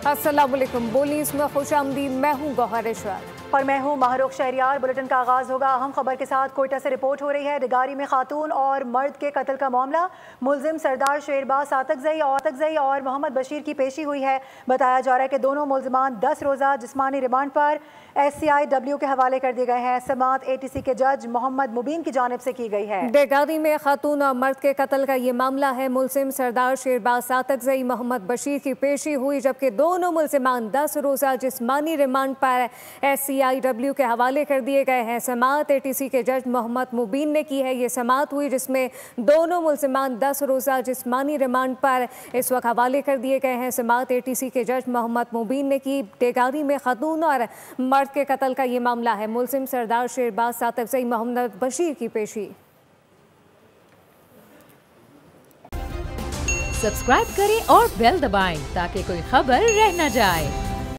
अस्सलाम वालेकुम। बोलीस में खुशामदीद। मैं हूँ गौहर इशरत और मैं हूँ महरुख शहरियार। बुलेटिन का आगाज होगा अहम खबर के साथ। कोयटा से रिपोर्ट हो रही है रिगारी में खातून और मर्द के कत्ल का मामला। मुलजिम सरदार शेरबाज सातकजई और मोहम्मद बशीर की पेशी हुई है। बताया जा रहा है कि दोनों मुलजिमान 10 रोज़ा जिस्मानी रिमांड पर SCIW के हवाले कर दिए गए हैं। समाअत ATC के जज मोहम्मद मुबीन की जानिब से की गई है। रिगारी में खातून और मर्द के कत्ल का ये मामला है। मुलजिम सरदार शेरबाज सातकजई मोहम्मद बशीर की पेशी हुई, जबकि दोनों मुलजिमान 10 रोज़ा जिस्मानी रिमांड पर SCIW के हवाले कर दिए गए हैं। समाअत ATC के जज मोहम्मद मुबीन ने की है। ये समाअत हुई जिसमें दोनों मुलजिमान 10 रोज़ा जिस्मानी रिमांड पर इस वक्त हवाले कर दिए गए हैं। समाअत ATC के जज मोहम्मद मुबीन ने की। रिगारी में खातून और मर्द के कत्ल का ये मामला है। मुलजिम सरदार शेरबाज सातकजई मोहम्मद बशीर की पेशी। सब्सक्राइब करें और बेल दबाएं ताकि कोई खबर रह न जाए।